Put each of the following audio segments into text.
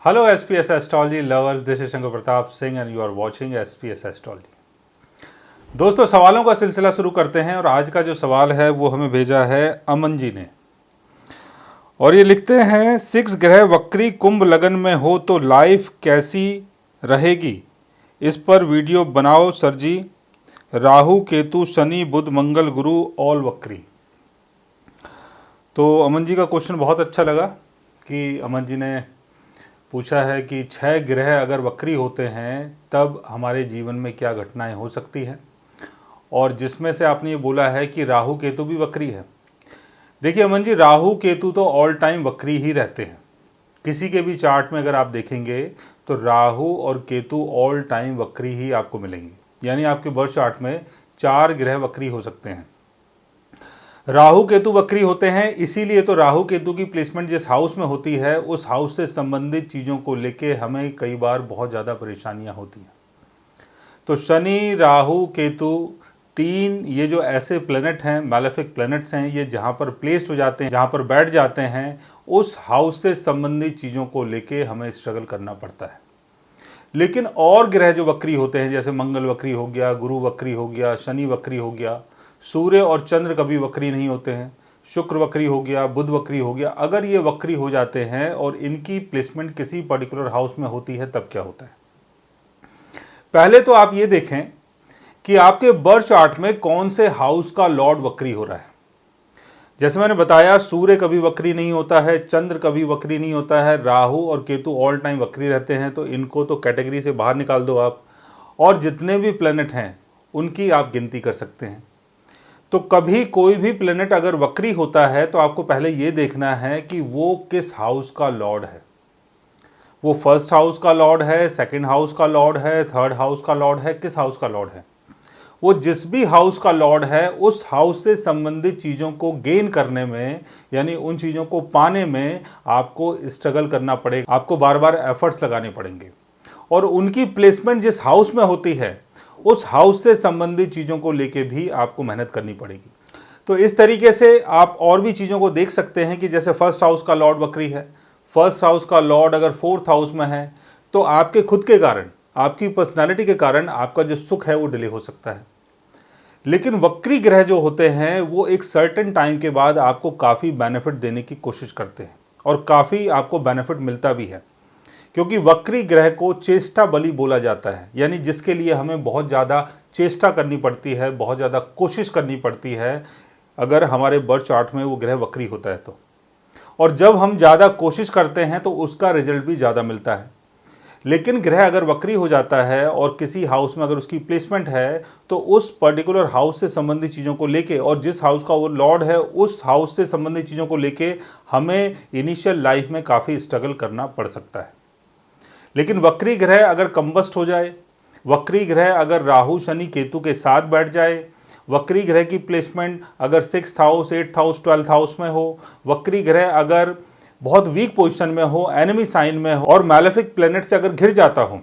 Hello SPS Astrology lovers, this is Shankar Pratap Singh and you are watching SPS Astrology। दोस्तों, सवालों का सिलसिला शुरू करते हैं और आज का जो सवाल है वो हमें भेजा है अमन जी ने और ये लिखते हैं 6 ग्रह वक्री कुंभ लगन में हो तो लाइफ कैसी रहेगी, इस पर वीडियो बनाओ सर जी। राहु केतु शनि बुध मंगल गुरु ऑल वक्री। तो अमन जी का क्वेश्चन बहुत अच्छा लगा कि अमन जी ने पूछा है कि 6 ग्रह अगर वक्री होते हैं तब हमारे जीवन में क्या घटनाएं हो सकती हैं, और जिसमें से आपने ये बोला है कि राहु केतु भी वक्री है। देखिए अमन जी, राहु केतु तो ऑल टाइम वक्री ही रहते हैं। किसी के भी चार्ट में अगर आप देखेंगे तो राहु और केतु ऑल टाइम वक्री ही आपको मिलेंगे। यानी आपके बर्थ चार्ट में 4 ग्रह वक्री हो सकते हैं। राहु केतु वक्री होते हैं, इसीलिए तो राहु केतु की प्लेसमेंट जिस हाउस में होती है उस हाउस से संबंधित चीज़ों को लेके हमें कई बार बहुत ज़्यादा परेशानियां होती हैं। तो शनि राहु केतु 3 ये जो ऐसे प्लैनेट हैं, मैलेफिक प्लैनेट्स हैं, ये जहाँ पर प्लेस्ड हो जाते हैं, जहाँ पर बैठ जाते हैं, उस हाउस से संबंधित चीज़ों को लेके हमें स्ट्रगल करना पड़ता है। लेकिन और ग्रह जो वक्री होते हैं, जैसे मंगल वक्री हो गया, गुरु वक्री हो गया, शनि वक्री हो गया, सूर्य और चंद्र कभी वक्री नहीं होते हैं, शुक्र वक्री हो गया, बुध वक्री हो गया, अगर ये वक्री हो जाते हैं और इनकी प्लेसमेंट किसी पर्टिकुलर हाउस में होती है तब क्या होता है। पहले तो आप ये देखें कि आपके बर्थ चार्ट में कौन से हाउस का लॉर्ड वक्री हो रहा है। जैसे मैंने बताया, सूर्य कभी वक्री नहीं होता है, चंद्र कभी वक्री नहीं होता है, राहु और केतु ऑल टाइम वक्री रहते हैं, तो इनको तो कैटेगरी से बाहर निकाल दो आप। और जितने भी प्लैनेट हैं उनकी आप गिनती कर सकते हैं। तो कभी कोई भी प्लैनेट अगर वक्री होता है तो आपको पहले ये देखना है कि वो किस हाउस का लॉर्ड है। वो फर्स्ट हाउस का लॉर्ड है, सेकंड हाउस का लॉर्ड है, थर्ड हाउस का लॉर्ड है, किस हाउस का लॉर्ड है। वो जिस भी हाउस का लॉर्ड है उस हाउस से संबंधित चीज़ों को गेन करने में, यानी उन चीज़ों को पाने में आपको स्ट्रगल करना पड़ेगा, आपको बार बार एफर्ट्स लगाने पड़ेंगे। और उनकी प्लेसमेंट जिस हाउस में होती है उस हाउस से संबंधित चीज़ों को लेके भी आपको मेहनत करनी पड़ेगी। तो इस तरीके से आप और भी चीज़ों को देख सकते हैं कि जैसे फर्स्ट हाउस का लॉर्ड वक्री है, फर्स्ट हाउस का लॉर्ड अगर 4th हाउस में है तो आपके खुद के कारण, आपकी पर्सनालिटी के कारण आपका जो सुख है वो डिले हो सकता है। लेकिन वक्री ग्रह जो होते हैं वो एक सर्टेन टाइम के बाद आपको काफ़ी बेनिफिट देने की कोशिश करते हैं और काफ़ी आपको बेनिफिट मिलता भी है, क्योंकि वक्री ग्रह को चेष्टा बलि बोला जाता है। यानी जिसके लिए हमें बहुत ज़्यादा चेष्टा करनी पड़ती है, बहुत ज़्यादा कोशिश करनी पड़ती है अगर हमारे बर्थ चार्ट में वो ग्रह वक्री होता है तो। और जब हम ज़्यादा कोशिश करते हैं तो उसका रिजल्ट भी ज़्यादा मिलता है। लेकिन ग्रह अगर वक्री हो जाता है और किसी हाउस में अगर उसकी प्लेसमेंट है तो उस पर्टिकुलर हाउस से संबंधित चीज़ों को लेके, और जिस हाउस का वो लॉर्ड है उस हाउस से संबंधित चीज़ों को लेके हमें इनिशियल लाइफ में काफ़ी स्ट्रगल करना पड़ सकता है। लेकिन वक्री ग्रह अगर कंबस्ट हो जाए, वक्री ग्रह अगर राहु शनि केतु के साथ बैठ जाए, वक्री ग्रह की प्लेसमेंट अगर 6th house 8th house 12th house में हो, वक्री ग्रह अगर बहुत वीक पोजीशन में हो, एनिमी साइन में हो और मैलेफिक प्लैनेट से अगर घिर जाता हो,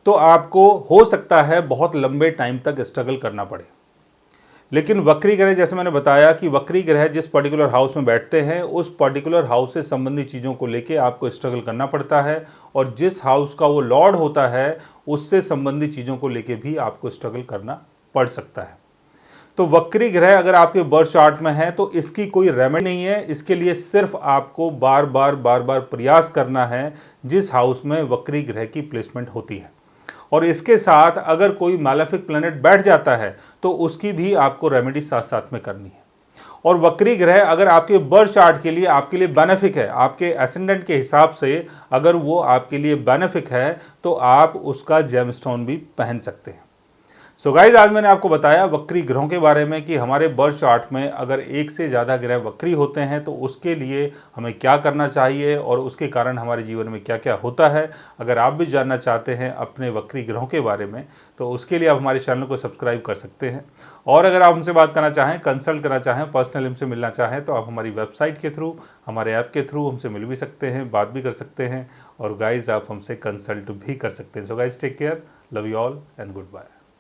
तो आपको हो सकता है बहुत लंबे टाइम तक स्ट्रगल करना पड़े। लेकिन वक्री ग्रह, जैसे मैंने बताया कि वक्री ग्रह जिस पर्टिकुलर हाउस में बैठते हैं उस पर्टिकुलर हाउस से संबंधित चीज़ों को लेके आपको स्ट्रगल करना पड़ता है, और जिस हाउस का वो लॉर्ड होता है उससे संबंधित चीज़ों को लेके भी आपको स्ट्रगल करना पड़ सकता है। तो वक्री ग्रह अगर आपके बर्थ चार्ट में है तो इसकी कोई रेमेडी नहीं है। इसके लिए सिर्फ आपको बार बार प्रयास करना है जिस हाउस में वक्री ग्रह की प्लेसमेंट होती है, और इसके साथ अगर कोई मैलेफिक प्लैनेट बैठ जाता है तो उसकी भी आपको रेमेडी साथ साथ में करनी है। और वक्री ग्रह अगर आपके बर्थ चार्ट के लिए आपके लिए बेनिफिक है, आपके एसेंडेंट के हिसाब से अगर वो आपके लिए बेनिफिक है तो आप उसका जेमस्टोन भी पहन सकते हैं। सो गाइज, आज मैंने आपको बताया वक्री ग्रहों के बारे में कि हमारे बर्थ चार्ट में अगर एक से ज़्यादा ग्रह वक्री होते हैं तो उसके लिए हमें क्या करना चाहिए और उसके कारण हमारे जीवन में क्या क्या होता है। अगर आप भी जानना चाहते हैं अपने वक्री ग्रहों के बारे में तो उसके लिए आप हमारे चैनल को सब्सक्राइब कर सकते हैं। और अगर आप हमसे बात करना चाहें, कंसल्ट करना चाहें, पर्सनली हमसे मिलना चाहें तो आप हमारी वेबसाइट के थ्रू, हमारे ऐप के थ्रू हमसे मिल भी सकते हैं, बात भी कर सकते हैं, और गाइज आप हमसे कंसल्ट भी कर सकते हैं। So guys, take care, love you all and good bye.